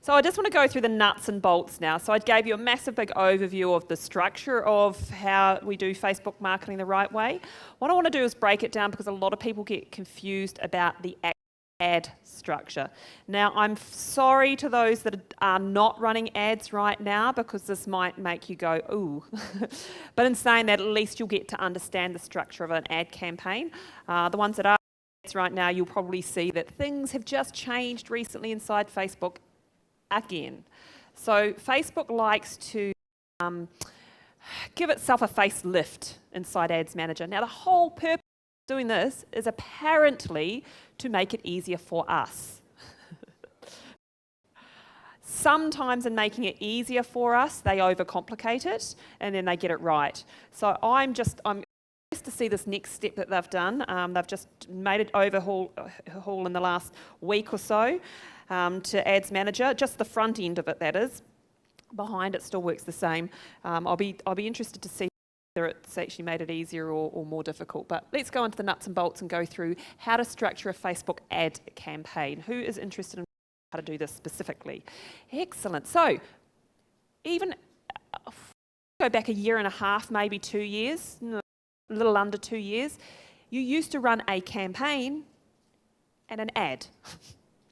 So I just want to go through the nuts and bolts now. So I gave you a massive big overview of the structure of how we do Facebook marketing the right way. What I want to do is break it down because a lot of people get confused about the ad structure. Now, I'm sorry to those that are not running ads right now because this might make you go, ooh. But in saying that, at least you'll get to understand the structure of an ad campaign. The ones that are ads right now, you'll probably see that things have just changed recently inside Facebook again. So Facebook likes to give itself a facelift inside Ads Manager. Now, the whole purpose of doing this is apparently to make it easier for us. Sometimes in making it easier for us, they overcomplicate it and then they get it right. So I'm just to see this next step that they've done. They've just made it overhaul in the last week or so to Ads Manager, just the front end of it, that is. Behind it still works the same. I'll be interested to see whether it's actually made it easier or more difficult. But let's go into the nuts and bolts and go through how to structure a Facebook ad campaign. Who is interested in how to do this specifically? Excellent. So even go back a year and a half, maybe 2 years, a little under 2 years, you used to run a campaign and an ad.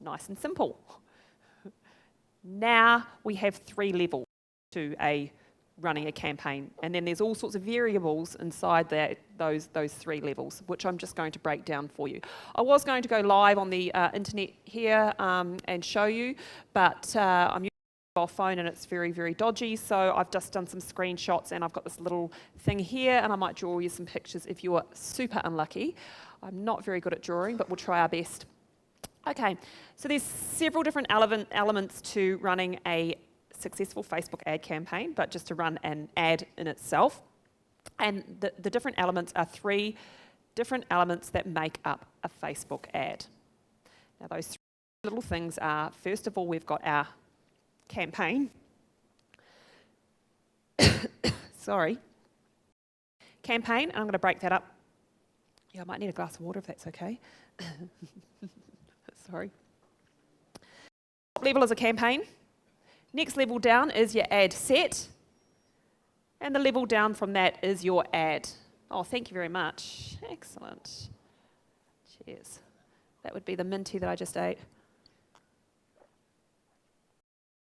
Nice and simple. Now we have 3 levels to running a campaign, and then there's all sorts of variables inside those 3 levels, which I'm just going to break down for you. I was going to go live on the internet here and show you, but I'm using a mobile phone and it's very, very dodgy, so I've just done some screenshots and I've got this little thing here, and I might draw you some pictures if you're super unlucky. I'm not very good at drawing, but we'll try our best. Okay, so there's several different elements to running a successful Facebook ad campaign, but just to run an ad in itself. And the different elements are 3 different elements that make up a Facebook ad. Now those 3 little things are, first of all, we've got our campaign. Sorry. Campaign, and I'm going to break that up. Yeah, I might need a glass of water if that's okay. Sorry. Top level is a campaign. Next level down is your ad set. And the level down from that is your ad. Oh, thank you very much. Excellent. Cheers. That would be the minty that I just ate.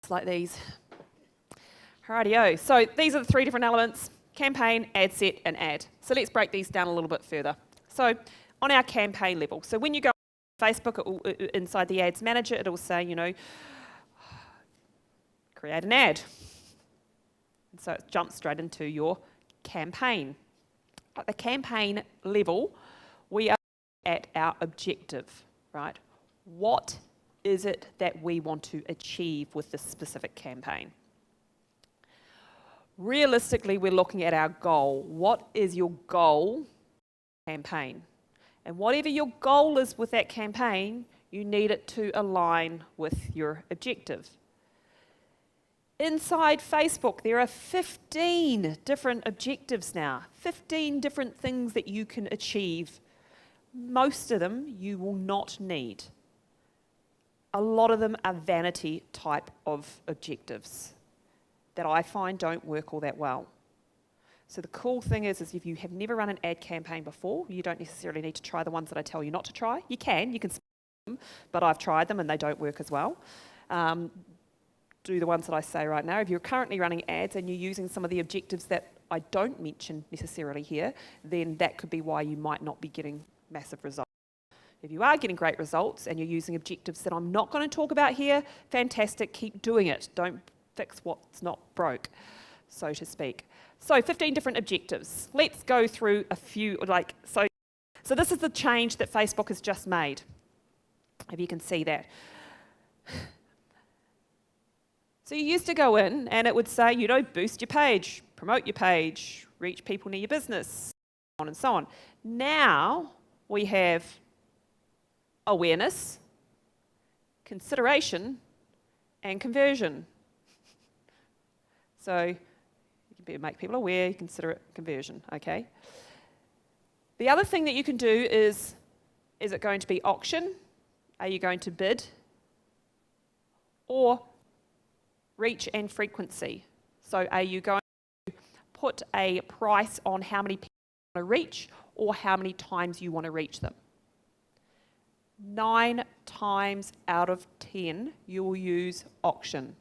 It's like these. Rightio. So these are the 3 different elements: campaign, ad set, and ad. So let's break these down a little bit further. So on our campaign level, so when you go Facebook, inside the Ads Manager, it'll say, create an ad. And so it jumps straight into your campaign. At the campaign level, we are at our objective, right? What is it that we want to achieve with this specific campaign? Realistically, we're looking at our goal. What is your goal campaign? And whatever your goal is with that campaign, you need it to align with your objective. Inside Facebook, there are 15 different objectives now, 15 different things that you can achieve. Most of them you will not need. A lot of them are vanity type of objectives that I find don't work all that well. So the cool thing is if you have never run an ad campaign before, you don't necessarily need to try the ones that I tell you not to try. You can spam them, but I've tried them and they don't work as well. Do the ones that I say right now. If you're currently running ads and you're using some of the objectives that I don't mention necessarily here, then that could be why you might not be getting massive results. If you are getting great results and you're using objectives that I'm not going to talk about here, fantastic, keep doing it. Don't fix what's not broke, so to speak. So 15 different objectives. Let's go through a few, so this is the change that Facebook has just made, if you can see that. So you used to go in and it would say, boost your page, promote your page, reach people near your business, so on and so on. Now we have awareness, consideration, and conversion. So you can make people aware, you consider it conversion, okay? The other thing that you can do is it going to be auction? Are you going to bid? Or reach and frequency. So are you going to put a price on how many people you want to reach or how many times you want to reach them? 9 times out of 10, you will use auction.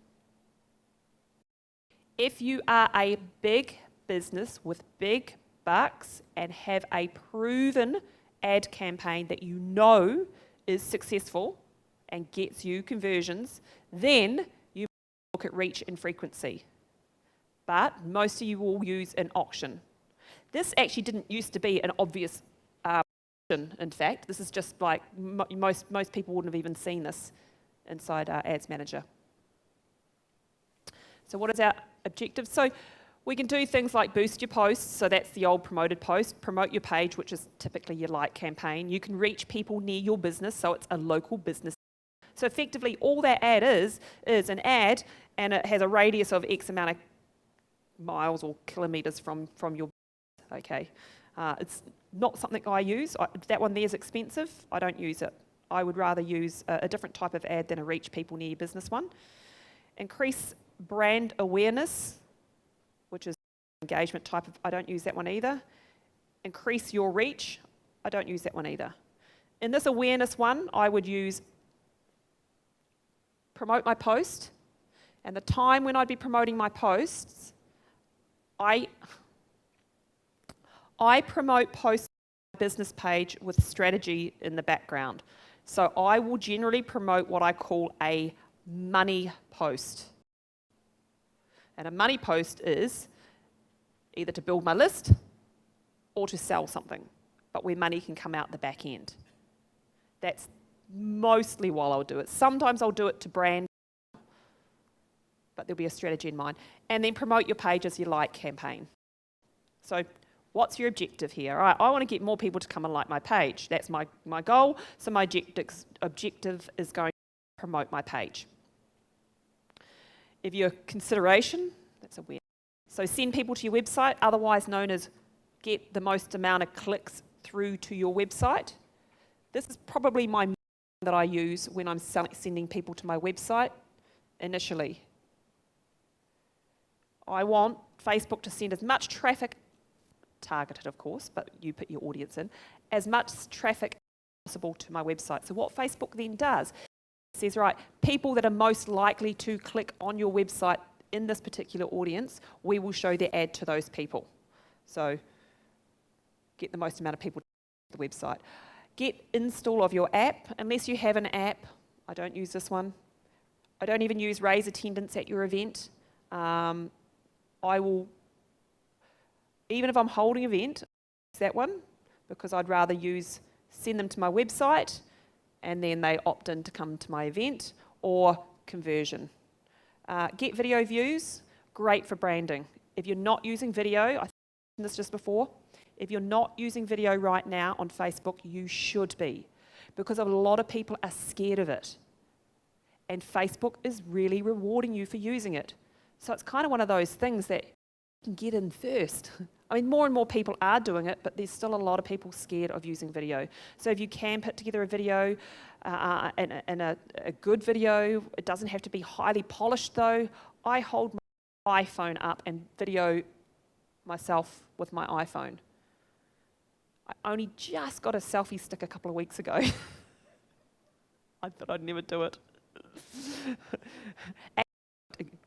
If you are a big business with big bucks and have a proven ad campaign that you know is successful and gets you conversions, then you look at reach and frequency. But most of you will use an auction. This actually didn't used to be an obvious option, in fact. This is just like most people wouldn't have even seen this inside Ads Manager. So what is our objective? So we can do things like boost your posts, so that's the old promoted post, promote your page, which is typically your like campaign. You can reach people near your business, so it's a local business. So effectively, all that ad is an ad, and it has a radius of X amount of miles or kilometres from your business. Okay. It's not something I use. That one there is expensive. I don't use it. I would rather use a different type of ad than a reach people near your business one. Increase brand awareness, which is engagement type of, I don't use that one either. Increase your reach, I don't use that one either. In this awareness one, I would use promote my post, and the time when I'd be promoting my posts, I promote posts on my business page with strategy in the background. So I will generally promote what I call a money post. And a money post is either to build my list or to sell something, but where money can come out the back end. That's mostly why I'll do it. Sometimes I'll do it to brand, but there'll be a strategy in mind. And then promote your page as you like campaign. So what's your objective here? All right, I want to get more people to come and like my page. That's my goal. So my objective is going to promote my page. If your consideration, that's a weird. So send people to your website, otherwise known as get the most amount of clicks through to your website. This is probably my that I use when I'm sending people to my website initially. I want Facebook to send as much traffic, targeted of course, but you put your audience in, as much traffic as possible to my website. So what Facebook then does, says, right, people that are most likely to click on your website in this particular audience, we will show their ad to those people. So get the most amount of people to the website. Get install of your app, unless you have an app. I don't use this one. I don't even use raise attendance at your event. I will, even if I'm holding an event, use that one, because I'd rather send them to my website and then they opt in to come to my event, or conversion. Get video views, great for branding. If you're not using video, I mentioned this just before, if you're not using video right now on Facebook, you should be, because a lot of people are scared of it. And Facebook is really rewarding you for using it. So it's kind of one of those things that you can get in first. I mean, more and more people are doing it, but there's still a lot of people scared of using video. So if you can put together a video, and a good video, it doesn't have to be highly polished though. I hold my iPhone up and video myself with my iPhone. I only just got a selfie stick a couple of weeks ago. I thought I'd never do it.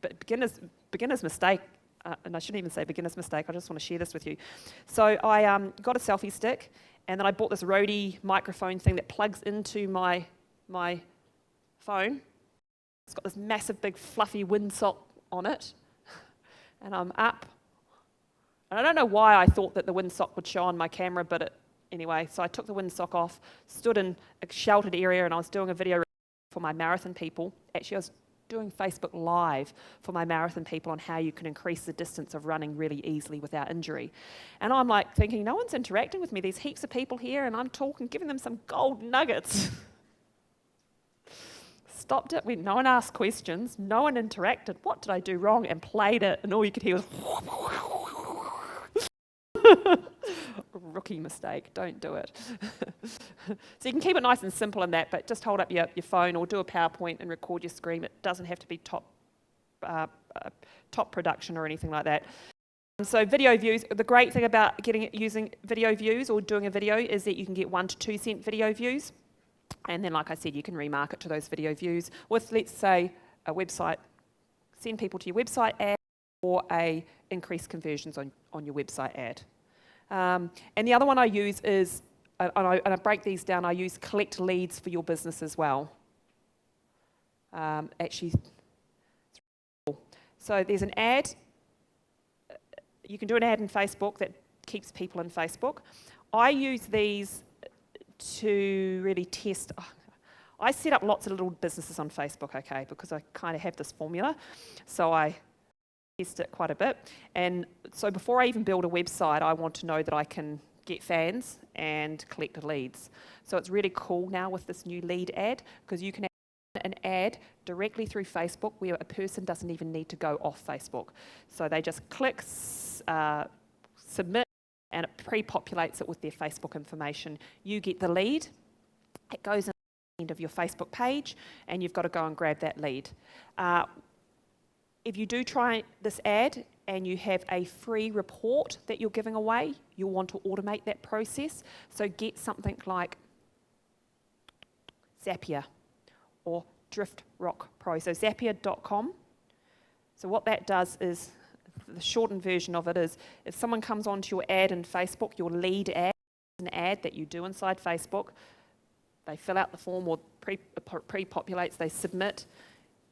But beginner's mistake. And I shouldn't even say beginner's mistake, I just want to share this with you. So I got a selfie stick, and then I bought this Rode microphone thing that plugs into my phone. It's got this massive big fluffy windsock on it, and I'm up. And I don't know why I thought that the windsock would show on my camera, but anyway, so I took the windsock off, stood in a sheltered area, and I was doing a video for my marathon people. Actually, I was doing Facebook Live for my marathon people on how you can increase the distance of running really easily without injury. And I'm like thinking, no one's interacting with me. There's heaps of people here, and I'm talking, giving them some gold nuggets. Stopped it when no one asked questions, no one interacted. What did I do wrong? And played it, and all you could hear was rookie mistake. Don't do it. So you can keep it nice and simple in that, but just hold up your phone or do a PowerPoint and record your screen. It doesn't have to be top production or anything like that. So video views, the great thing about using video views or doing a video is that you can get 1 to 2 cent video views. And then, like I said, you can remarket to those video views with, let's say, a website, send people to your website ad or a increased conversions on your website ad. And the other one I use is, and I break these down, I use collect leads for your business as well. Actually, it's really cool. So there's an ad. You can do an ad in Facebook that keeps people in Facebook. I use these to really test. I set up lots of little businesses on Facebook, okay, because I kind of have this formula. So I test it quite a bit. And so before I even build a website, I want to know that I can get fans and collect leads. So it's really cool now with this new lead ad, because you can an ad directly through Facebook where a person doesn't even need to go off Facebook. So they just click submit and it pre-populates it with their Facebook information. You get the lead, it goes in the end of your Facebook page and you've got to go and grab that lead. If you do try this ad and you have a free report that you're giving away, you'll want to automate that process. So get something like Zapier or Drift Rock Pro. So Zapier.com. So what that does is, the shortened version of it is, if someone comes onto your ad in Facebook, your lead ad, an ad that you do inside Facebook, they fill out the form or pre-populates, they submit,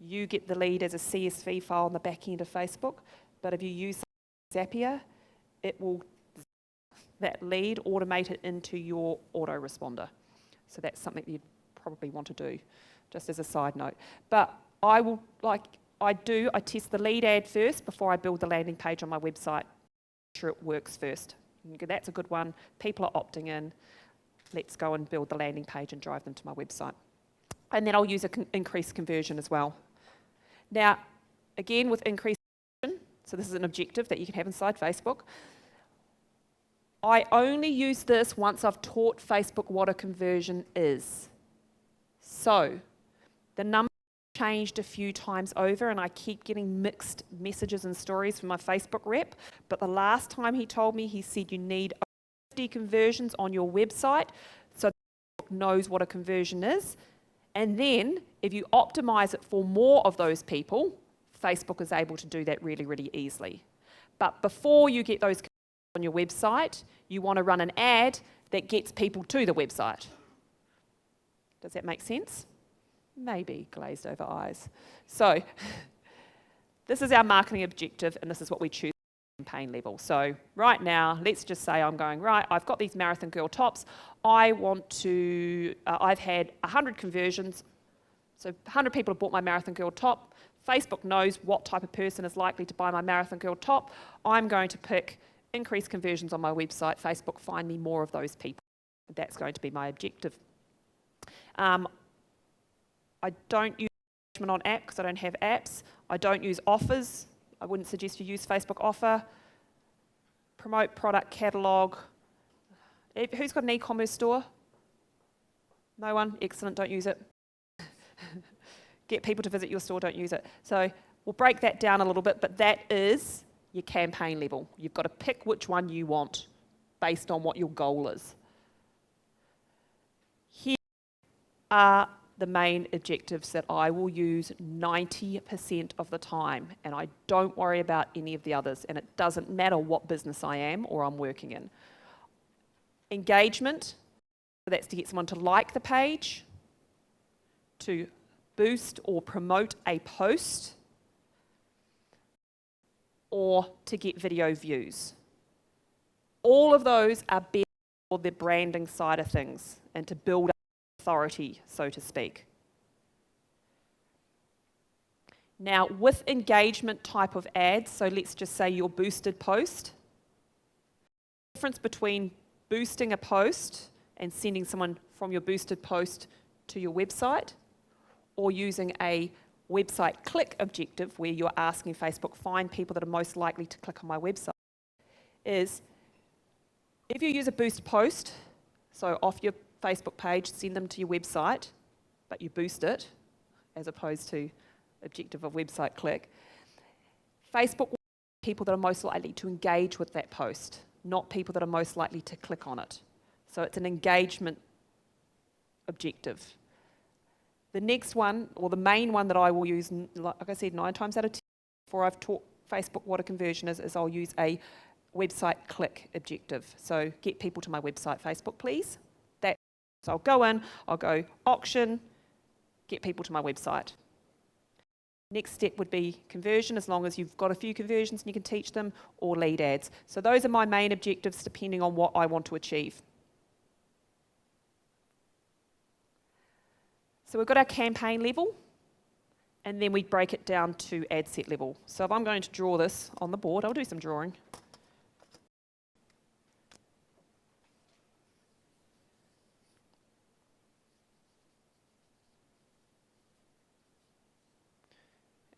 you get the lead as a CSV file on the back end of Facebook. But if you use Zapier, it will, that lead, automate it into your autoresponder. So that's something you'd probably want to do, just as a side note. But I test the lead ad first before I build the landing page on my website. Make sure it works first. That's a good one. People are opting in. Let's go and build the landing page and drive them to my website. And then I'll use an increased conversion as well. Now, again, with increased conversion, so this is an objective that you can have inside Facebook. I only use this once I've taught Facebook what a conversion is. So, the number changed a few times over and I keep getting mixed messages and stories from my Facebook rep, but the last time he told me, he said you need 50 conversions on your website so Facebook knows what a conversion is, and then if you optimize it for more of those people, Facebook is able to do that really, really easily. But before you get those conversions on your website, you want to run an ad that gets people to the website. Does that make sense? Maybe glazed over eyes. So this is our marketing objective and this is what we choose at campaign level. So right now, let's just say I'm going, right, I've got these marathon girl tops. I want to, I've had 100 conversions. So 100 people have bought my marathon girl top. Facebook knows what type of person is likely to buy my marathon girl top. I'm going to pick increased conversions on my website. Facebook, find me more of those people. That's going to be my objective. I don't use engagement on app because I don't have apps. I don't use offers. I wouldn't suggest you use Facebook offer. Promote product catalog. Who's got an e-commerce store? No one? Excellent, don't use it. Get people to visit your store, don't use it. So we'll break that down a little bit, but that is your campaign level. You've got to pick which one you want based on what your goal is. Here are the main objectives that I will use 90% of the time, and I don't worry about any of the others, and it doesn't matter what business I am or I'm working in. Engagement, that's to get someone to like the page, to boost or promote a post, or to get video views. All of those are better for the branding side of things and to build authority, so to speak. Now, with engagement type of ads, so let's just say your boosted post, the difference between boosting a post and sending someone from your boosted post to your website, or using a website click objective where you're asking Facebook, find people that are most likely to click on my website, is If you use a boost post, so off your Facebook page, send them to your website, but you boost it, as opposed to objective of website click, Facebook will people that are most likely to engage with that post, not people that are most likely to click on it. So it's an engagement objective. The next one, or the main one that I will use, like I said, 9 times out of 10, before I've taught Facebook what a conversion is I'll use a website click objective. So get people to my website, Facebook, please. So I'll go in, I'll go auction, get people to my website. Next step would be conversion, as long as you've got a few conversions and you can teach them, or lead ads. So those are my main objectives depending on what I want to achieve. So we've got our campaign level, and then we break it down to ad set level. So if I'm going to draw this on the board, I'll do some drawing.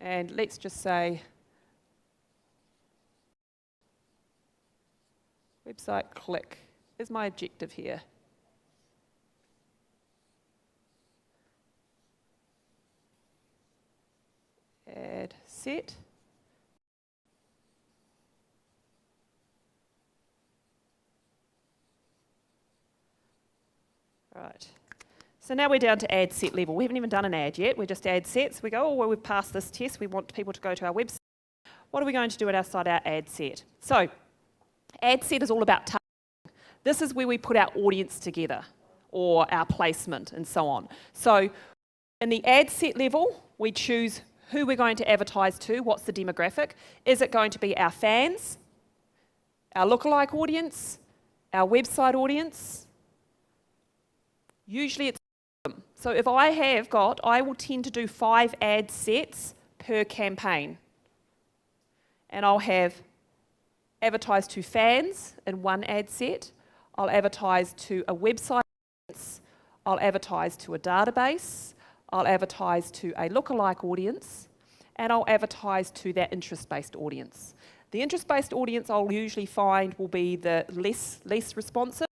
And let's just say website click is my objective here. Ad set. Right. So now we're down to ad set level. We haven't even done an ad yet. We're just ad sets. We go, oh, well, we've passed this test. We want people to go to our website. What are we going to do outside our ad set? So ad set is all about targeting. This is where we put our audience together, or our placement, and so on. So in the ad set level, we choose who we're going to advertise to, what's the demographic. Is it going to be our fans, our lookalike audience, our website audience? Usually it's them. So if I will tend to do 5 ad sets per campaign. And I'll have advertise to fans in 1 ad set. I'll advertise to a website audience. I'll advertise to a database. I'll advertise to a lookalike audience. And I'll advertise to that interest-based audience. The interest-based audience I'll usually find will be the least responsive,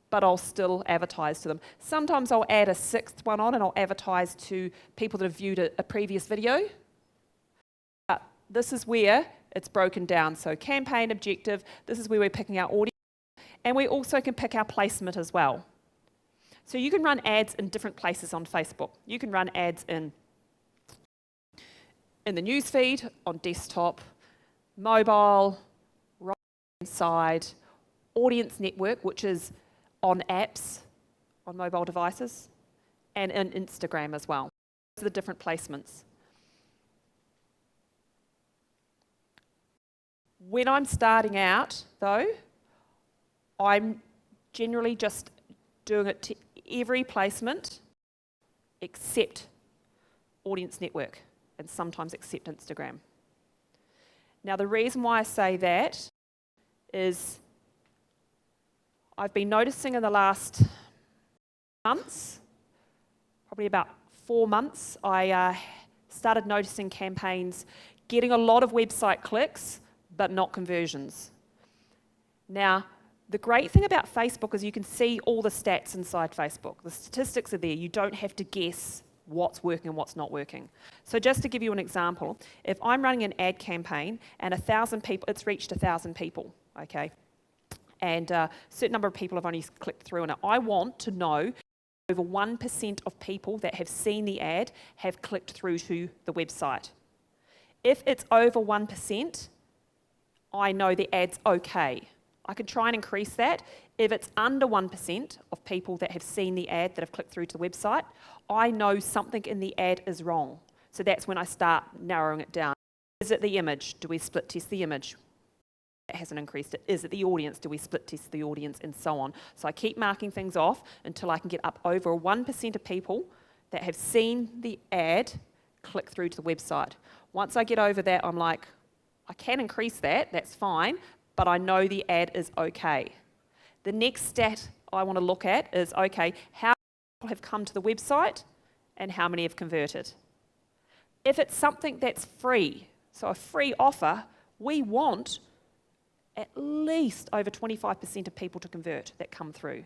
but I'll still advertise to them. Sometimes I'll add a 6th one on and I'll advertise to people that have viewed a previous video. But this is where it's broken down. So campaign objective, this is where we're picking our audience. And we also can pick our placement as well. So you can run ads in different places on Facebook. You can run ads in the newsfeed, on desktop, mobile, right side, audience network, which is on apps, on mobile devices, and in Instagram as well. Those are the different placements. When I'm starting out, though, I'm generally just doing it to every placement except audience network, and sometimes except Instagram. Now, the reason why I say that is I've been noticing in the last months, probably about 4 months, I started noticing campaigns getting a lot of website clicks, but not conversions. Now, the great thing about Facebook is you can see all the stats inside Facebook. The statistics are there. You don't have to guess what's working and what's not working. So just to give you an example, if I'm running an ad campaign and 1,000 people, it's reached 1,000 people, okay? And a certain number of people have only clicked through on it. I want to know over 1% of people that have seen the ad have clicked through to the website. If it's over 1%, I know the ad's okay. I can try and increase that. If it's under 1% of people that have seen the ad that have clicked through to the website, I know something in the ad is wrong. So that's when I start narrowing it down. Is it the image? Do we split test the image? It hasn't increased it. Is it the audience? Do we split test the audience? And so on. So I keep marking things off until I can get up over 1% of people that have seen the ad click through to the website. Once I get over that, I'm like, I can increase that, that's fine, but I know the ad is okay. The next stat I want to look at is, okay, how many people have come to the website and how many have converted? If it's something that's free, so a free offer, we want at least over 25% of people to convert that come through.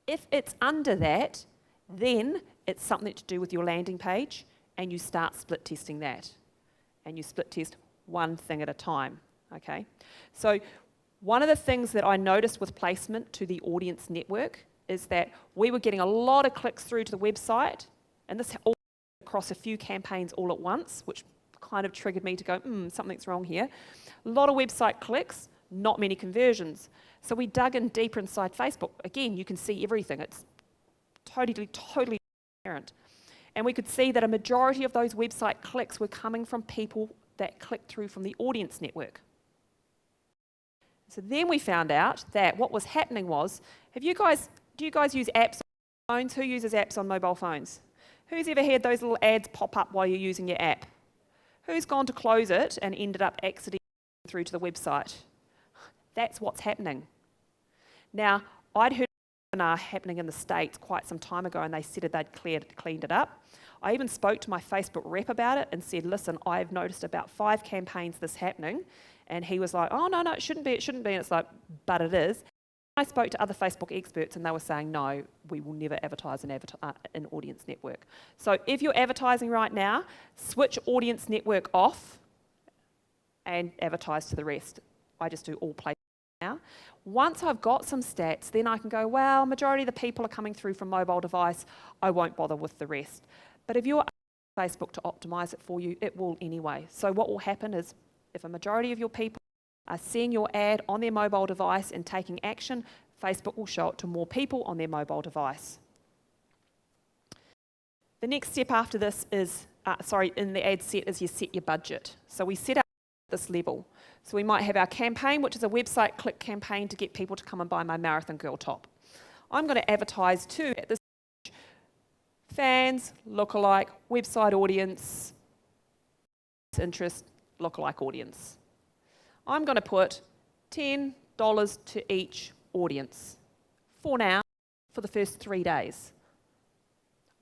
If it's under that, then it's something to do with your landing page, and you start split testing that. And you split test one thing at a time, okay? So one of the things that I noticed with placement to the audience network is that we were getting a lot of clicks through to the website, and this all across a few campaigns all at once, which kind of triggered me to go, something's wrong here. A lot of website clicks, not many conversions. So we dug in deeper inside Facebook. Again, you can see everything. It's totally transparent. And we could see that a majority of those website clicks were coming from people that clicked through from the audience network. So then we found out that what was happening was, do you guys use apps on phones? Who uses apps on mobile phones? Who's ever had those little ads pop up while you're using your app? Who's gone to close it and ended up accidentally through to the website? That's what's happening. Now, I'd heard of a webinar happening in the States quite some time ago, and they said that they'd cleaned it up. I even spoke to my Facebook rep about it and said, listen, I've noticed about 5 campaigns this happening. And he was like, oh, no, it shouldn't be. And it's like, but it is. I spoke to other Facebook experts, and they were saying, no, we will never advertise in audience network. So if you're advertising right now, switch audience network off and advertise to the rest. I just do all placement now. Once I've got some stats, then I can go, well, majority of the people are coming through from mobile device. I won't bother with the rest. But if you're asking Facebook to optimize it for you, it will anyway. So what will happen is, if a majority of your people are seeing your ad on their mobile device and taking action, Facebook will show it to more people on their mobile device. The next step after this is, in the ad set, is you set your budget. So we set up this level. So we might have our campaign, which is a website click campaign to get people to come and buy my Marathon Girl top. I'm going to advertise to, at this stage, fans, lookalike, website audience, interest, lookalike audience. I'm going to put $10 to each audience for now, for the first 3 days.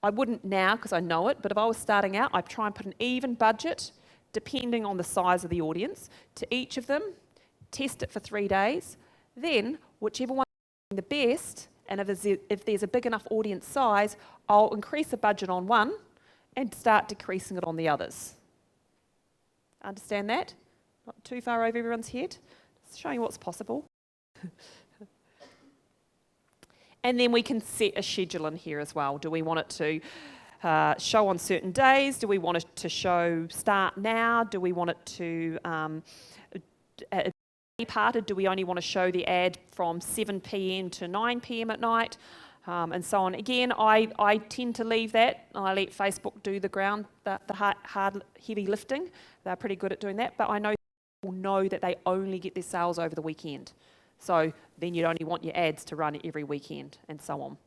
I wouldn't now because I know it, but if I was starting out, I'd try and put an even budget, depending on the size of the audience, to each of them, test it for 3 days, then whichever one is the best, and if there's a big enough audience size, I'll increase the budget on one and start decreasing it on the others. Understand that? Not too far over everyone's head. Just showing what's possible. And then we can set a schedule in here as well. Do we want it to show on certain days? Do we want it to show start now? Do we want it to parted? Do we only want to show the ad from 7 p.m. to 9 p.m. at night? And so on. Again, I tend to leave that. I let Facebook do the hard, heavy lifting. They're pretty good at doing that. But I know people know that they only get their sales over the weekend. So then you'd only want your ads to run every weekend and so on.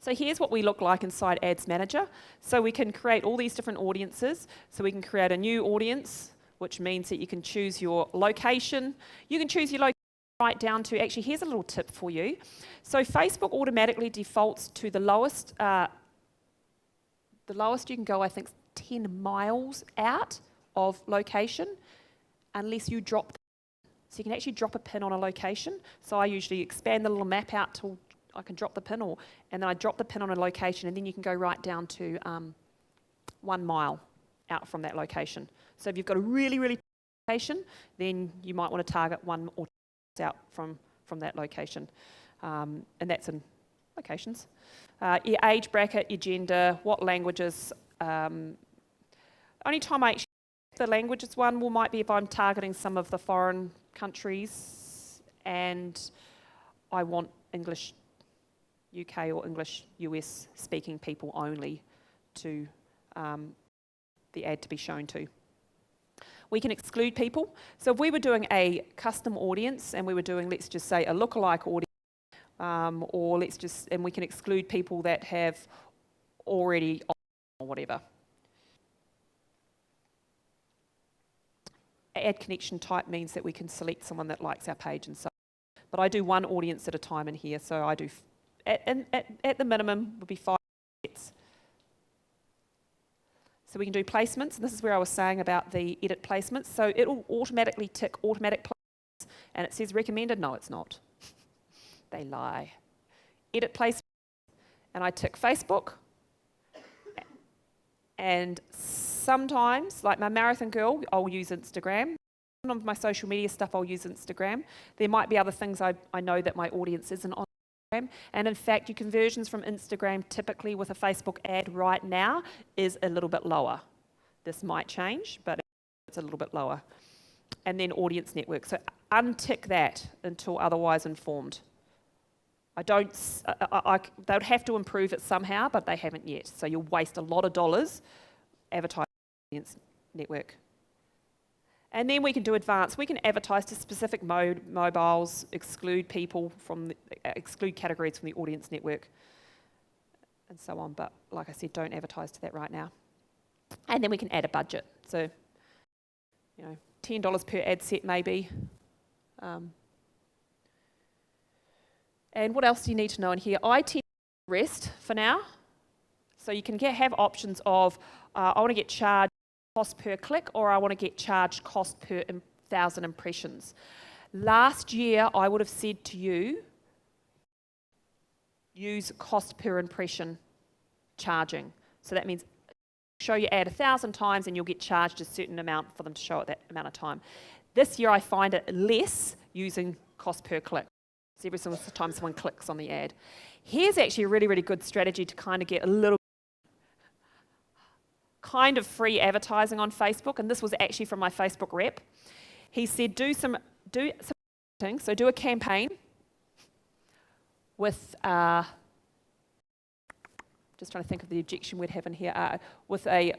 So here's what we look like inside Ads Manager. So we can create all these different audiences. So we can create a new audience, which means that you can choose your location. You can choose your location right down to, actually, here's a little tip for you. So Facebook automatically defaults to the lowest you can go, I think, 10 miles out of location, unless you drop. So you can actually drop a pin on a location. So I usually expand the little map out till I can drop the pin, and then I drop the pin on a location, and then you can go right down to 1 mile out from that location. So if you've got a really, really location, then you might want to target 1 or 2 out from that location. And that's in locations. Your age bracket, your gender, what languages. Only time I actually the languages one might be if I'm targeting some of the foreign countries and I want English UK or English US speaking people only to the ad to be shown to. We can exclude people. So if we were doing a custom audience and we were doing, let's just say, a lookalike audience, and we can exclude people that have already or whatever. Ad connection type means that we can select someone that likes our page and so on. But I do one audience at a time in here, so I do, at the minimum, would be 5 sets. So we can do placements, and this is where I was saying about the edit placements. So it'll automatically tick automatic placements. and it says recommended. No, it's not. They lie. Edit placement, and I tick Facebook. And sometimes, like my marathon girl, I'll use Instagram. Some of my social media stuff, I'll use Instagram. There might be other things I know that my audience isn't on Instagram. And in fact, your conversions from Instagram, typically with a Facebook ad right now, is a little bit lower. This might change, but it's a little bit lower. And then audience network. So untick that until otherwise informed. They would have to improve it somehow, but they haven't yet. So you'll waste a lot of dollars advertising audience network. And then we can do advanced. We can advertise to specific mobiles, exclude categories from the audience network, and so on. But like I said, don't advertise to that right now. And then we can add a budget. So, $10 per ad set maybe. And what else do you need to know in here? I tend to rest for now. So you can have options of, I want to get charged cost per click, or I want to get charged cost per 1,000 impressions. Last year, I would have said to you, use cost per impression charging. So that means show your ad 1,000 times and you'll get charged a certain amount for them to show it that amount of time. This year, I find it less using cost per click. So every single time someone clicks on the ad. Here's actually a really, really good strategy to kind of get a little kind of free advertising on Facebook, and this was actually from my Facebook rep. He said do some marketing, so do a campaign with, just trying to think of the objection we'd have in here, with a,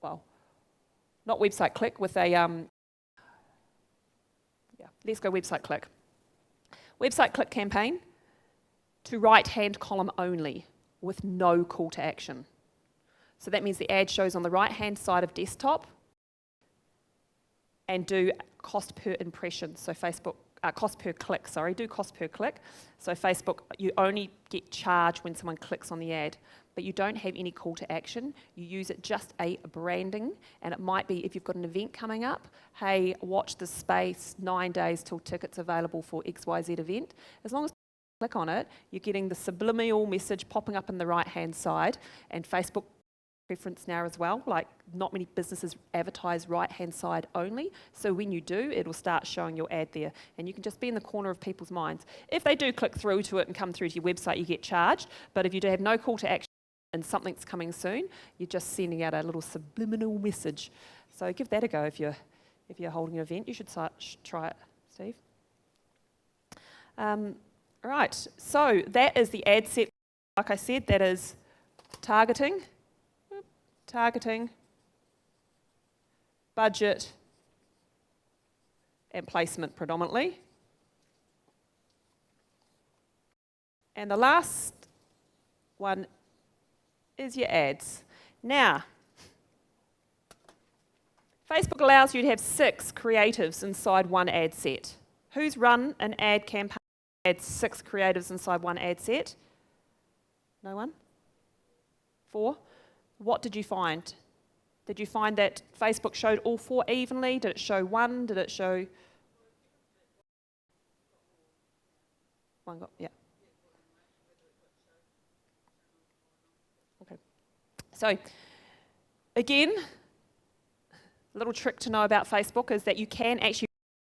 well, not website click, with a, let's go website click. Website click campaign to right-hand column only with no call to action. So that means the ad shows on the right-hand side of desktop and do cost per impression. So Facebook, cost per click, do cost per click. So Facebook, you only get charged when someone clicks on the ad, but you don't have any call to action. You use it just a branding, and it might be if you've got an event coming up, hey, watch this space, 9 days till tickets available for XYZ event. As long as you click on it, you're getting the subliminal message popping up in the right-hand side, and Facebook preference now as well, like not many businesses advertise right-hand side only, so when you do, it'll start showing your ad there, and you can just be in the corner of people's minds. If they do click through to it and come through to your website, you get charged, but if you do have no call to action and something's coming soon, you're just sending out a little subliminal message. So give that a go if you're holding an event. You should try it, Steve. Right, so that is the ad set. Like I said, that is targeting, budget, and placement predominantly. And the last one is your ads. Now, Facebook allows you to have 6 creatives inside one ad set. Who's run an ad campaign that had 6 creatives inside one ad set? No one? 4? What did you find? Did you find that Facebook showed all 4 evenly? Did it show 1? Did it show... One got, yeah. Okay. So, again, a little trick to know about Facebook is that you can actually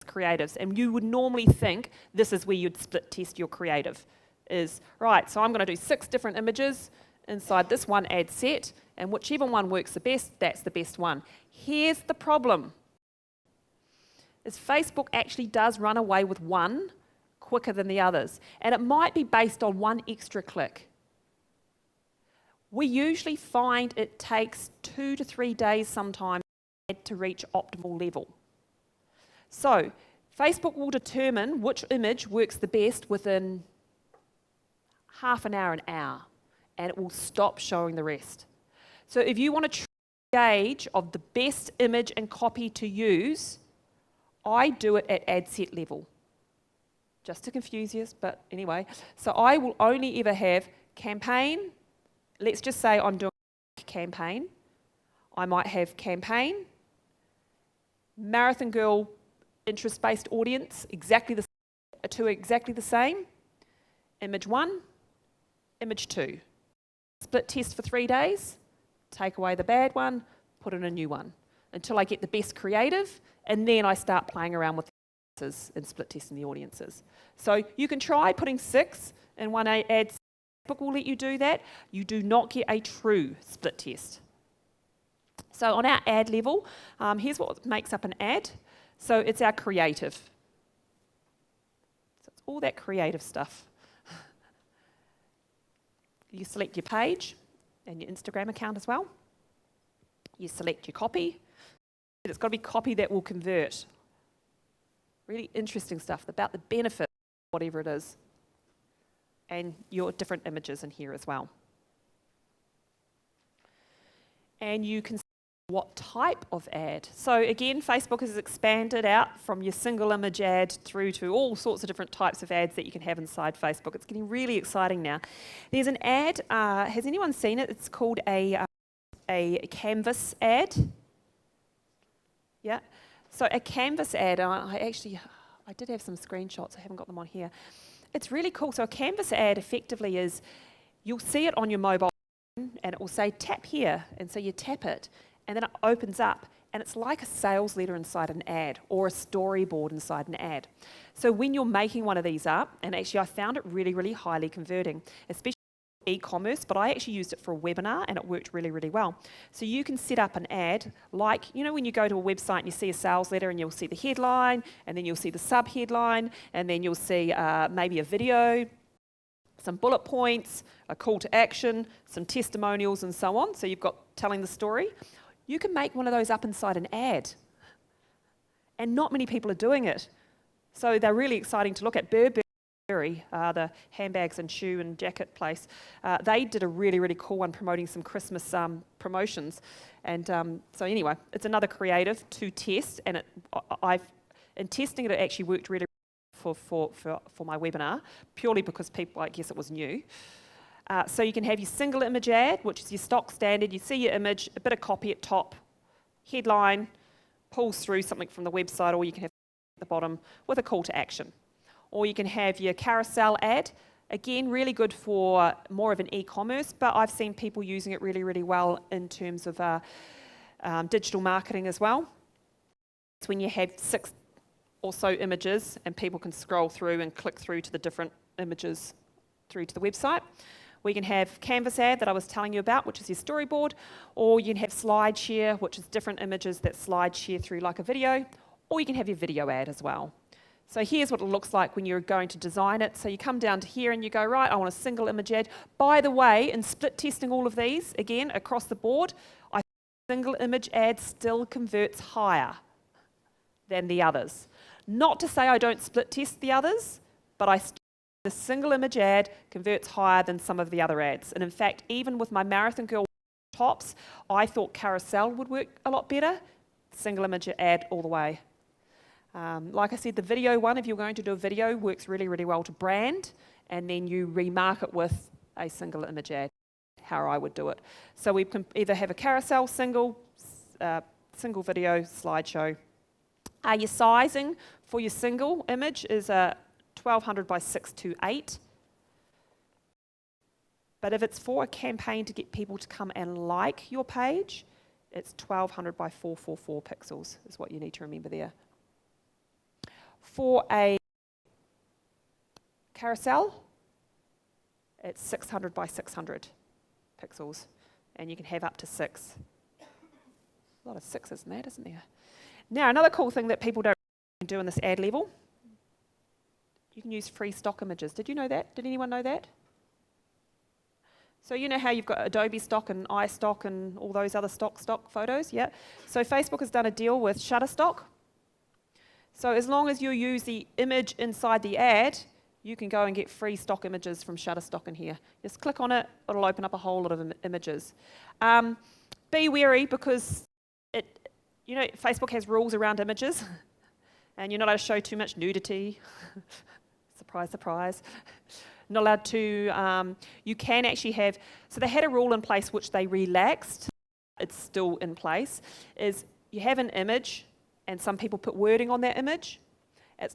creatives, and you would normally think this is where you'd split test your creative. Is, right, so I'm going to do 6 different images inside this one ad set, and whichever one works the best, that's the best one. Here's the problem. Is Facebook actually does run away with one quicker than the others, and it might be based on one extra click. We usually find it takes 2 to 3 days sometimes to reach optimal level. So, Facebook will determine which image works the best within half an hour, and it will stop showing the rest. So if you want to gauge of the best image and copy to use, I do it at ad set level. Just to confuse you, but anyway. So I will only ever have campaign. Let's just say I'm doing a campaign. I might have campaign, Marathon Girl interest-based audience, exactly the same. Image 1, image 2. Split test for 3 days, take away the bad one, put in a new one, until I get the best creative, and then I start playing around with the audiences and split testing the audiences. So you can try putting 6 in one ad. Facebook will let you do that. You do not get a true split test. So on our ad level, here's what makes up an ad. So it's our creative. So it's all that creative stuff. You select your page and your Instagram account as well. You select your copy. It's got to be copy that will convert. Really interesting stuff about the benefit, whatever it is. And your different images in here as well. And you can see what type of ad. So again, Facebook has expanded out from your single image ad through to all sorts of different types of ads that you can have inside Facebook. It's getting really exciting now. There's an ad, has anyone seen it? It's called a canvas ad. Yeah. So a canvas ad, I did have some screenshots, I haven't got them on here. It's really cool. So a canvas ad effectively is, you'll see it on your mobile phone and it will say tap here, and so you tap it and then it opens up and it's like a sales letter inside an ad or a storyboard inside an ad. So when you're making one of these up, and actually I found it really, really highly converting, especially e-commerce, but I actually used it for a webinar and it worked really, really well. So you can set up an ad like, you know, when you go to a website and you see a sales letter and you'll see the headline and then you'll see the sub-headline and then you'll see maybe a video, some bullet points, a call to action, some testimonials and so on. So you've got telling the story. You can make one of those up inside an ad. And not many people are doing it. So they're really exciting to look at. Kerry, the handbags and shoe and jacket place, they did a really, really cool one promoting some Christmas promotions. And so anyway, it's another creative to test, and in testing it, it actually worked really for my webinar, purely because people, I guess it was new. So you can have your single image ad, which is your stock standard. You see your image, a bit of copy at top, headline, pulls through something from the website, or you can have at the bottom with a call to action. Or you can have your carousel ad. Again, really good for more of an e-commerce, but I've seen people using it really, really well in terms of digital marketing as well. It's when you have 6 or so images and people can scroll through and click through to the different images through to the website. We can have canvas ad that I was telling you about, which is your storyboard, or you can have slide share, which is different images that slide share through like a video, or you can have your video ad as well. So here's what it looks like when you're going to design it. So you come down to here and you go, right, I want a single image ad. By the way, in split testing all of these, again, across the board, I think single image ad still converts higher than the others. Not to say I don't split test the others, but the single image ad converts higher than some of the other ads. And in fact, even with my Marathon Girl tops, I thought carousel would work a lot better. Single image ad all the way. Like I said, the video one, if you're going to do a video, works really, really well to brand, and then you remarket with a single image ad, how I would do it. So we can either have a carousel, single video, slideshow. Your sizing for your single image is 1200 by 628. But if it's for a campaign to get people to come and like your page, it's 1200 by 444 pixels is what you need to remember there. For a carousel, it's 600 by 600 pixels, and you can have up to 6. A lot of 6s in that, isn't there? Now, another cool thing that people don't do in this ad level, you can use free stock images. Did you know that? Did anyone know that? So you know how you've got Adobe stock and iStock and all those other stock photos? Yeah. So Facebook has done a deal with Shutterstock. So as long as you use the image inside the ad, you can go and get free stock images from Shutterstock in here. Just click on it, it'll open up a whole lot of images. Be wary because Facebook has rules around images and you're not allowed to show too much nudity. Surprise, surprise. Not allowed to, you can actually have, so they had a rule in place which they relaxed, it's still in place, is you have an image and some people put wording on that image.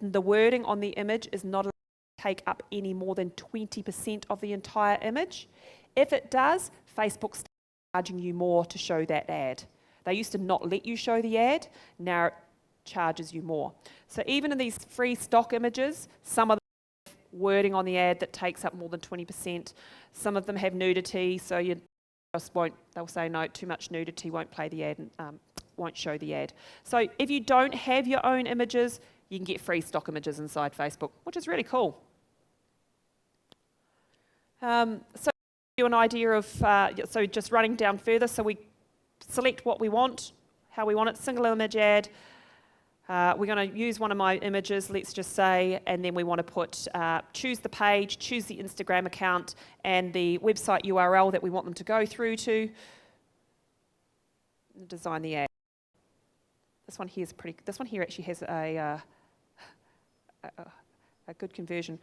The wording on the image is not allowed to take up any more than 20% of the entire image. If it does, Facebook starts charging you more to show that ad. They used to not let you show the ad, now it charges you more. So even in these free stock images, some of them have wording on the ad that takes up more than 20%. Some of them have nudity, so you just won't, they'll say no, too much nudity, won't play the ad, and won't show the ad. So if you don't have your own images, you can get free stock images inside Facebook, which is really cool. So you an idea of, so just running down further, so we select what we want, how we want it, single image ad. We're going to use one of my images, let's just say, and then we want to put, choose the page, choose the Instagram account, and the website URL that we want them to go through to. Design the ad. This one here is pretty. This one here actually has a good conversion.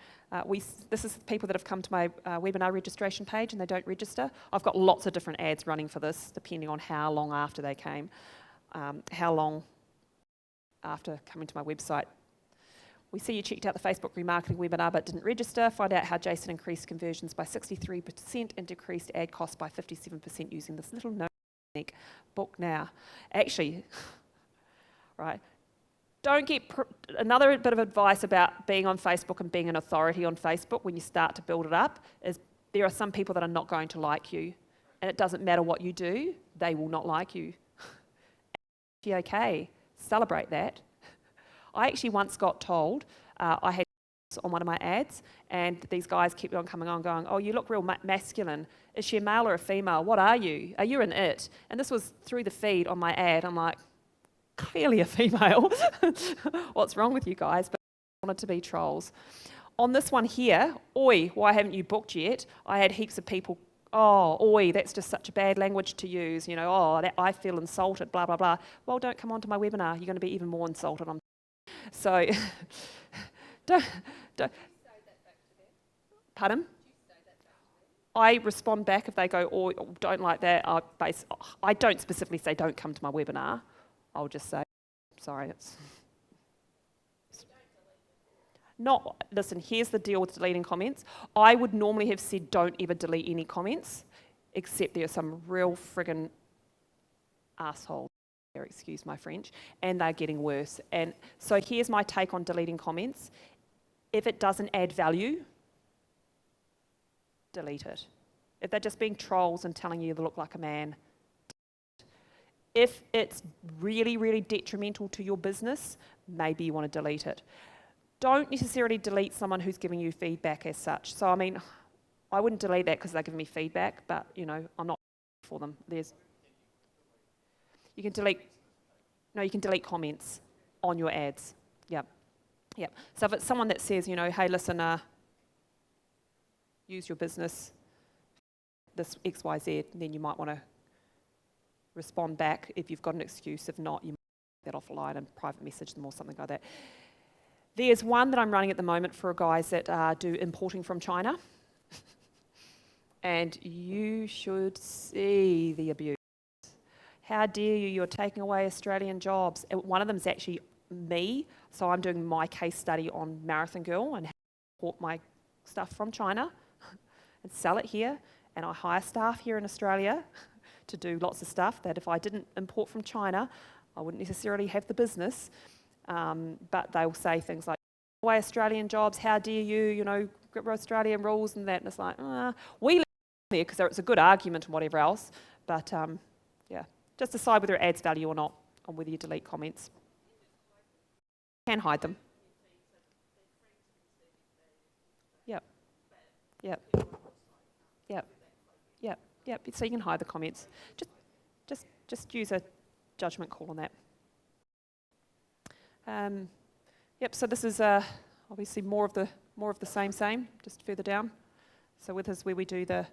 This is people that have come to my webinar registration page and they don't register. I've got lots of different ads running for this, depending on how long after they came, how long after coming to my website. We see you checked out the Facebook remarketing webinar but didn't register. Find out how Jason increased conversions by 63% and decreased ad costs by 57% using this little note technique. Book now. Actually, right. Don't get another bit of advice about being on Facebook and being an authority on Facebook when you start to build it up is there are some people that are not going to like you, and it doesn't matter what you do, they will not like you. Okay, celebrate that. I actually once got told I had on one of my ads, and these guys kept on coming on going, oh, you look real masculine. Is she a male or a female? What are you? Are you an it? And this was through the feed on my ad. I'm like, clearly a female. What's wrong with you guys? But I wanted to be trolls. On this one here, oi, why haven't you booked yet? I had heaps of people, oh, oi, that's just such a bad language to use, you know, oh, that, I feel insulted, blah, blah, blah. Well, don't come on to my webinar. You're going to be even more insulted. So, don't. Pardon? I respond back if they go, oh, don't like that. I don't specifically say, don't come to my webinar. I'll just say, sorry, it's not, listen, here's the deal with deleting comments. I would normally have said don't ever delete any comments, except there are some real friggin' assholes, excuse my French, and they're getting worse. And so here's my take on deleting comments. If it doesn't add value, delete it. If they're just being trolls and telling you to look like a man, if it's really, really detrimental to your business, maybe you want to delete it. Don't necessarily delete someone who's giving you feedback as such. So, I mean, I wouldn't delete that because they're giving me feedback, but, you know, I'm not for them. You can delete comments on your ads. Yep. So if it's someone that says, you know, hey, listen, use your business, this X, Y, Z, then you might want to respond back if you've got an excuse. If not, you might take that offline and private message them or something like that. There's one that I'm running at the moment for guys that do importing from China. And you should see the abuse. How dare you, you're taking away Australian jobs. And one of them is actually me, so I'm doing my case study on Marathon Girl and how to import my stuff from China and sell it here. And I hire staff here in Australia to do lots of stuff that if I didn't import from China, I wouldn't necessarily have the business. But they will say things like, away Australian jobs, how dare you, you know, Australian rules and that. And it's like, we live there because it's a good argument and whatever else. But yeah, just decide whether it adds value or not, on whether you delete comments. You can hide them. Yep. So you can hide the comments. Just use a judgment call on that. So this is obviously more of the same, just further down. So with us, where we do the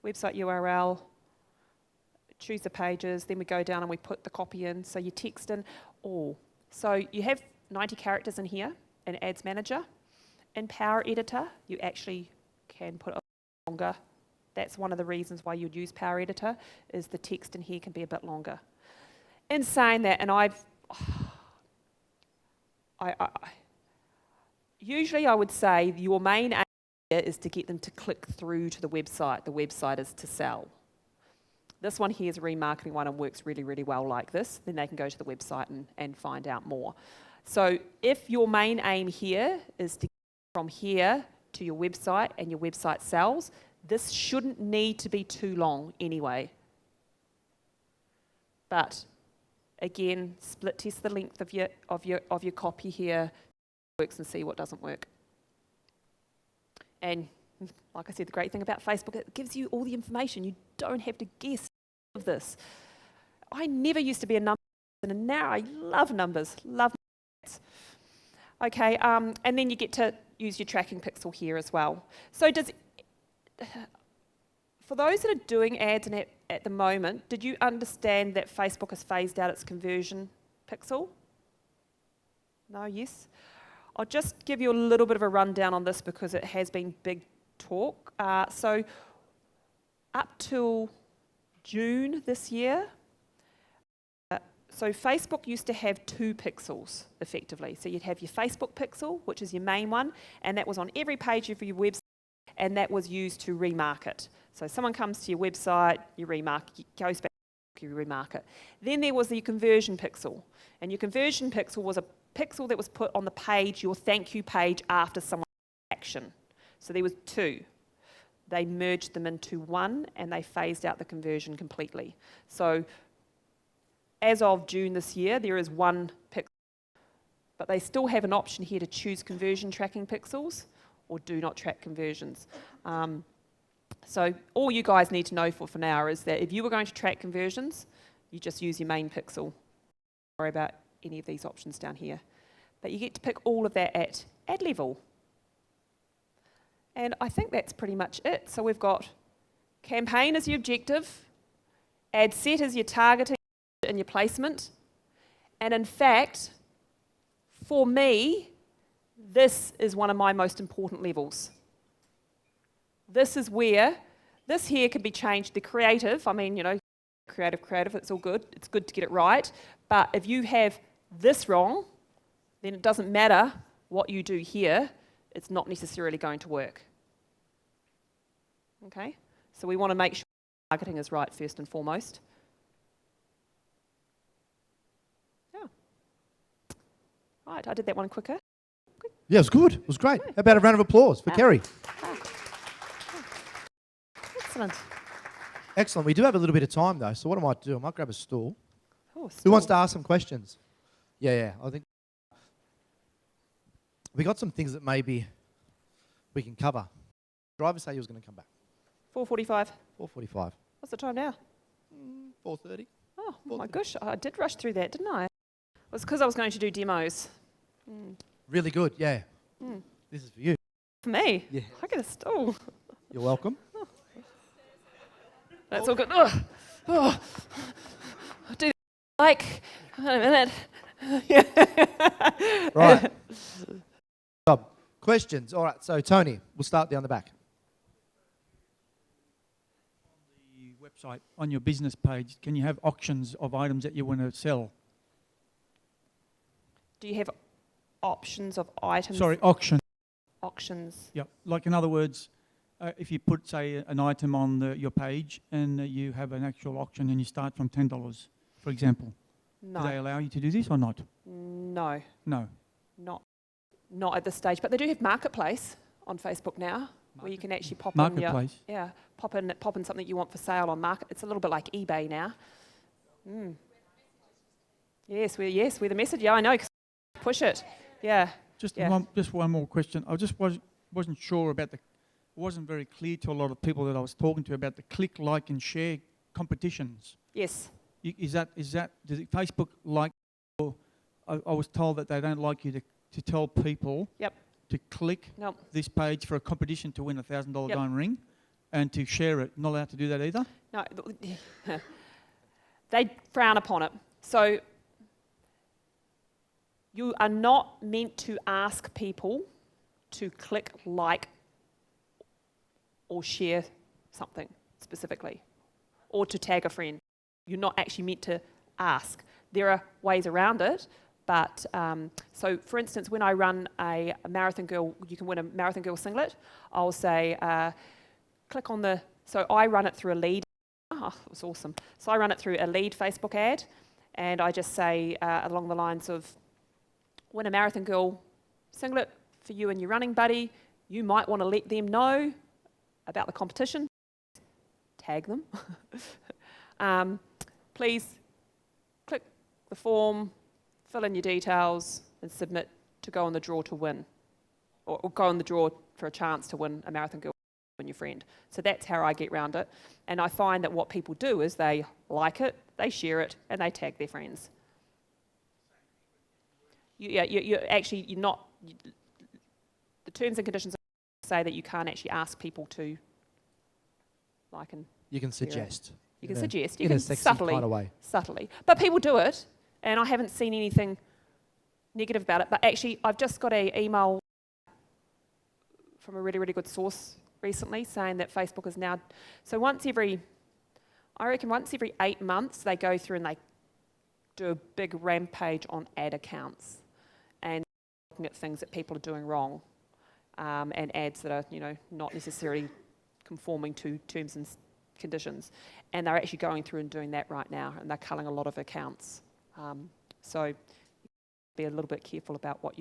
website URL, choose the pages, then we go down and we put the copy in. So you text in all. So you have 90 characters in here in Ads Manager. In Power Editor, you actually can put a longer. That's one of the reasons why you'd use Power Editor, is the text in here can be a bit longer. In saying that, and Usually I would say your main aim here is to get them to click through to the website. The website is to sell. This one here is a remarketing one and works really, really well like this. Then they can go to the website and find out more. So if your main aim here is to get from here to your website and your website sells, this shouldn't need to be too long anyway. But again, split test the length of your copy here, works, and see what doesn't work. And like I said, the great thing about Facebook, it gives you all the information. You don't have to guess of this. I never used to be a number person, and now I love numbers, love numbers. Okay, and then you get to use your tracking pixel here as well. So for those that are doing ads at the moment, did you understand that Facebook has phased out its conversion pixel? No, yes? I'll just give you a little bit of a rundown on this because it has been big talk. So up till June this year, so Facebook used to have 2 pixels, effectively. So you'd have your Facebook pixel, which is your main one, and that was on every page of your website, and that was used to remarket. So someone comes to your website, you remarket, goes back, you remarket. Then there was the conversion pixel, and your conversion pixel was a pixel that was put on the page, your thank you page, after someone's action. So there was 2. They merged them into 1, and they phased out the conversion completely. So as of June this year, there is 1 pixel, but they still have an option here to choose conversion tracking pixels or do not track conversions. So all you guys need to know for now is that if you were going to track conversions, you just use your main pixel. Don't worry about any of these options down here. But you get to pick all of that at ad level. And I think that's pretty much it. So we've got campaign as your objective, ad set as your targeting and your placement. And in fact, for me, this is one of my most important levels. This is where, this here can be changed, the creative, I mean, you know, creative, it's all good. It's good to get it right. But if you have this wrong, then it doesn't matter what you do here, it's not necessarily going to work. Okay? So we want to make sure targeting is right first and foremost. Yeah. Right, I did that one quicker. Good. Yeah, it was good. It was great. How about a round of applause for Kerry? Excellent. Excellent. We do have a little bit of time, though, so what I might do, I might grab a stool. Oh, Who wants to ask some questions? Yeah, I think we got some things that maybe we can cover. Driver say he was going to come back. 4:45. 4:45. What's the time now? 4:30. Oh my gosh, I did rush through that, didn't I? It was because I was going to do demos. Really good, yeah. This is for you. For me? Yeah. I get a stool. You're welcome. That's all good. Oh. Do like, wait a minute. Right. Questions. All right, so Tony, we'll start down the back. On the website, on your business page, can you have auctions of items that you want to sell? Do you have options of items? Sorry, auction. Auctions. Yeah, like in other words, if you put, say, an item on your page and you have an actual auction and you start from $10, for example. No. Do they allow you to do this or not? No. No. Not at this stage, but they do have Marketplace on Facebook now, where you can actually pop Marketplace. pop in something you want for sale on market. It's a little bit like eBay now. Yes, we're the message. Yeah, I know. Push it. Yeah. Just one more question. I just wasn't sure about it wasn't very clear to a lot of people that I was talking to about the click, like, and share competitions. Yes. Is that does Facebook like? Or I was told that they don't like you to tell people to click this page for a competition to win a $1,000 diamond ring, and to share it. Not allowed to do that either. No, they frown upon it. So you are not meant to ask people to click like or share something specifically, or to tag a friend. You're not actually meant to ask. There are ways around it, But so, for instance, when I run a Marathon Girl, you can win a Marathon Girl singlet. I'll say, click on the. So I run it through a lead. Oh, that was awesome. So I run it through a lead Facebook ad, and I just say along the lines of, win a Marathon Girl singlet for you and your running buddy. You might want to let them know about the competition. Tag them. Please click the form, fill in your details, and submit to go on the draw to win, or go on the draw for a chance to win a Marathon Girl and your friend. So that's how I get around it. And I find that what people do is they like it, they share it, and they tag their friends. You're not. The terms and conditions say that you can't actually ask people to like and. You can suggest. You can suggest. You in can a sexy subtly, kind of way. subtly. But people do it, and I haven't seen anything negative about it. But actually, I've just got an email from a really, really good source recently saying that Facebook is now. So I reckon once every 8 months, they go through and they do a big rampage on ad accounts and looking at things that people are doing wrong, and ads that are, not necessarily conforming to terms and conditions, and they're actually going through and doing that right now, and they're culling a lot of accounts. So be a little bit careful about what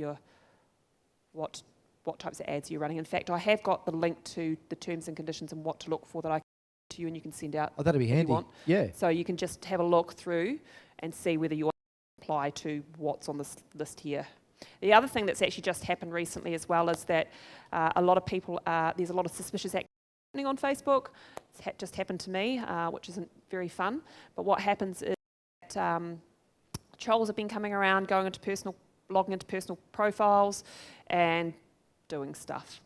types of ads you're running. In fact, I have got the link to the terms and conditions and what to look for that I can to you, and you can send out. Oh, that'd be handy. You want. Yeah. So you can just have a look through and see whether you apply to what's on this list here. The other thing that's actually just happened recently as well is that a lot of people there's a lot of suspicious activity on Facebook. It's just happened to me, which isn't very fun. But what happens is that trolls have been coming around, logging into personal profiles, and doing stuff.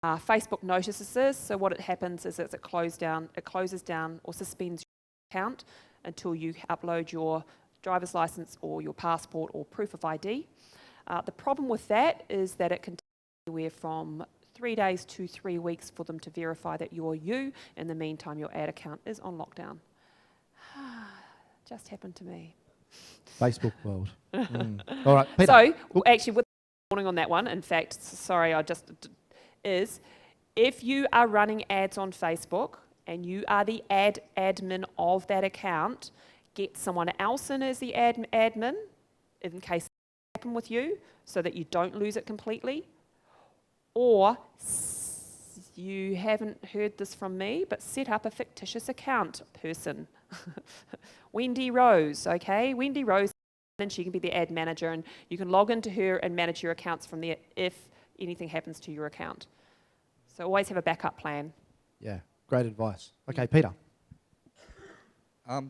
Facebook notices this, so what happens is it closes down or suspends your account until you upload your driver's license or your passport or proof of ID. The problem with that is that it can take anywhere from 3 days to 3 weeks for them to verify that you're you. In the meantime, your ad account is on lockdown. Just happened to me. Facebook world. All right, Peter. So, actually, with the warning on that one, in fact, is if you are running ads on Facebook and you are the admin of that account, get someone else in as the admin in case it happens with you so that you don't lose it completely. Or, you haven't heard this from me, but set up a fictitious account person. Wendy Rose, okay? Wendy Rose, and she can be the ad manager, and you can log into her and manage your accounts from there if anything happens to your account. So always have a backup plan. Yeah, great advice. Okay, Peter.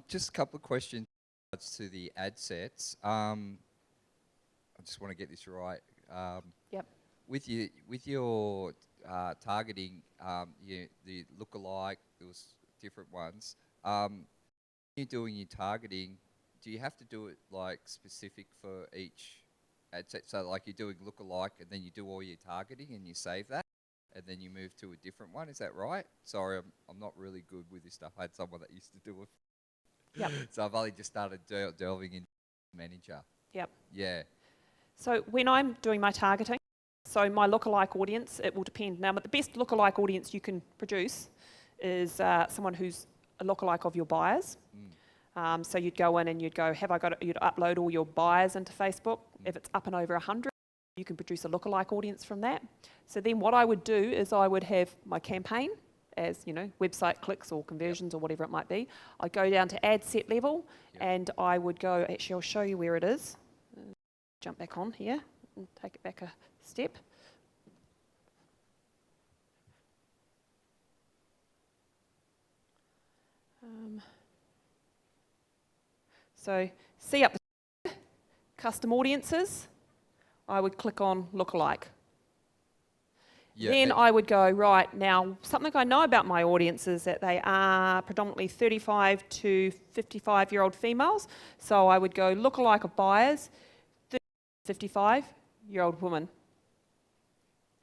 Just a couple of questions to the ad sets. I just want to get this right. Yep. With your targeting, the lookalike, there was different ones. When you're doing your targeting, do you have to do it like specific for each ad set? So like you're doing lookalike and then you do all your targeting and you save that and then you move to a different one. Is that right? Sorry, I'm not really good with this stuff. I had someone that used to do it. Yep. So I've only just started delving into Manager. Yep. Yeah. So when I'm doing my targeting, so my lookalike audience, it will depend. Now, but the best lookalike audience you can produce is someone who's a lookalike of your buyers. So you'd go in and you'd go, you'd upload all your buyers into Facebook. If it's up and over 100, you can produce a lookalike audience from that. So then what I would do is I would have my campaign as, website clicks or conversions or whatever it might be. I'd go down to ad set level and I would go, actually I'll show you where it is. Jump back on here and take it back a step. So see up the custom audiences, I would click on lookalike. Yeah, then I would go, right, now something I know about my audience is that they are predominantly 35 to 55-year-old females. So I would go lookalike of buyers, 55-year-old woman.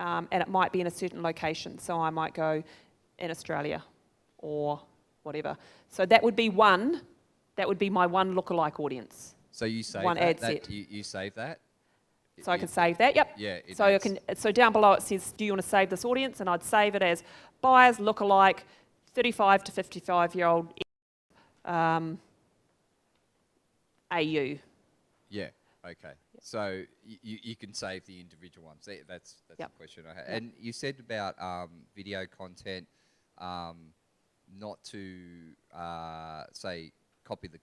And it might be in a certain location. So I might go in Australia or whatever. So that would be my one lookalike audience. So you save one ad that? set. You save that? So I can save that, yep. Yeah. So I can. So down below it says, do you want to save this audience? And I'd save it as buyers lookalike, 35 to 55-year-old AU. Yeah. Okay. So you can save the individual ones. That's the question I had. Yep. And you said about video content, not to say copy the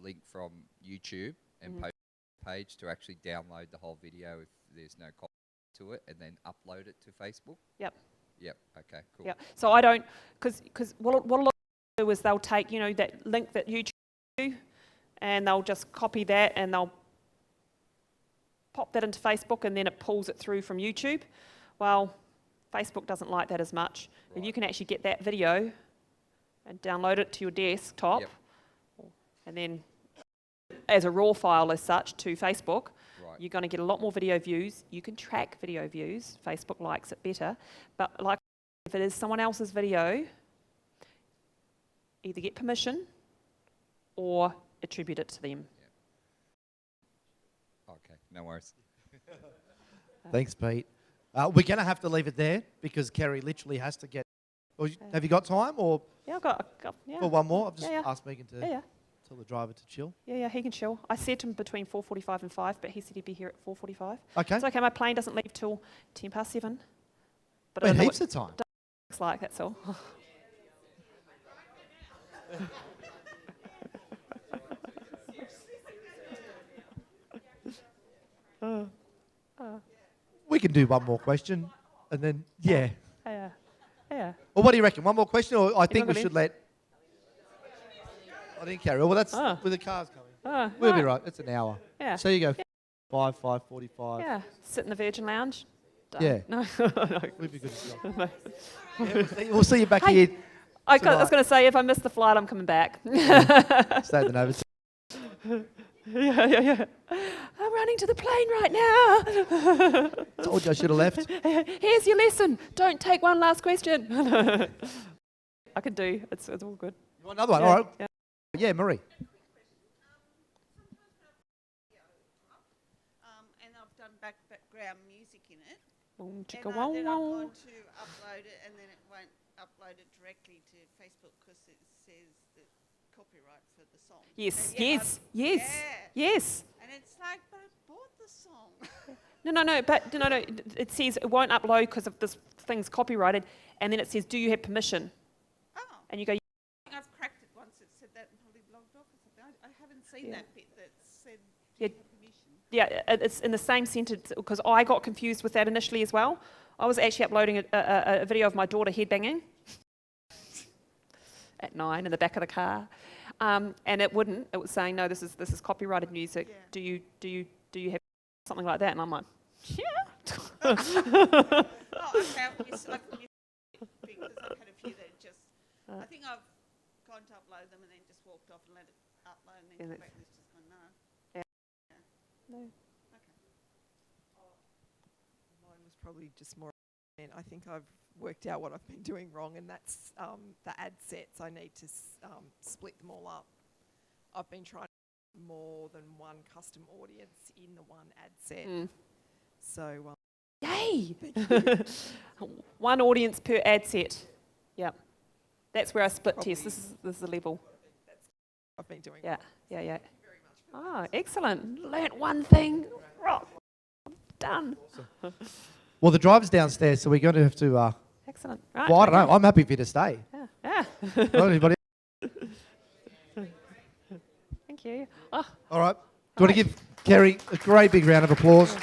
link from YouTube and post a page, to actually download the whole video if there's no copy to it, and then upload it to Facebook. Yep. Yep. Okay. Cool. Yep. So I don't, because what a lot of people do is they'll take that link that YouTube do, and they'll just copy that and they'll pop that into Facebook, and then it pulls it through from YouTube. Well, Facebook doesn't like that as much. Right. If you can actually get that video and download it to your desktop, and then as a raw file as such to Facebook, you're going to get a lot more video views. You can track video views. Facebook likes it better. But like if it is someone else's video, either get permission or attribute it to them. Okay, no worries. Thanks, Pete. We're going to have to leave it there because Kerry literally has to get... Have you got time? Or yeah, I've got yeah. For one more? I've just asked Megan to tell the driver to chill. Yeah, he can chill. I said to him between 4:45 and 5, but he said he'd be here at 4:45. Okay. It's okay, my plane doesn't leave till 7:10. But Wait, heaps of time. Looks like, that's all. We can do one more question, and then, yeah. Yeah. Well, what do you reckon? One more question, or I think we should let... I think Kerry. Well, that's with the cars coming. We'll be right. It's an hour. Yeah. So you go 5:45. Yeah. Sit in the Virgin Lounge. Don't. Yeah. No. We'd be good to go. Yeah, we'll see you back here. I was going to say, if I miss the flight, I'm coming back. Stay the Nova. Yeah. I'm running to the plane right now. Told you I should have left. Here's your lesson. Don't take one last question. I can do. It's all good. You want another one? All right. Yeah, Marie. And I've done background music in it. And then I've gone to upload it, and then it won't upload it directly to Facebook because it says the copyright for the song. Yes. And it's like, but I bought the song. No. It says it won't upload because of this thing's copyrighted, and then it says, do you have permission? Oh. And you go, I've cracked it once. It said that and probably blogged off. I haven't seen that bit that said, do you have permission? Yeah, it's in the same sentence, because I got confused with that initially as well. I was actually uploading a video of my daughter headbanging at 9 in the back of the car, and it wouldn't. It was saying, no, this is copyrighted music. Yeah. Do you have something like that? And I'm like, yeah. Oh, okay. I've missed because I've had a few that just. I think I've gone to upload them and then just walked off and let it upload and then come back and it's just gone, no. No. Okay. Mine was probably just more. I think I've worked out what I've been doing wrong, and that's the ad sets. I need to split them all up. I've been trying to more than one custom audience in the one ad set. So, yay! One audience per ad set. Yeah, that's where I split Probably test. This is the level. I've been doing. Yeah. Thank you very much. Oh, excellent! Learnt one thing. Done. Well, the driver's downstairs, so we're going to have to... Excellent. Right. Well, I don't know. I'm happy for you to stay. Yeah. Not anybody. Thank you. Oh. All right. Do you want to give Kerry a great big round of applause?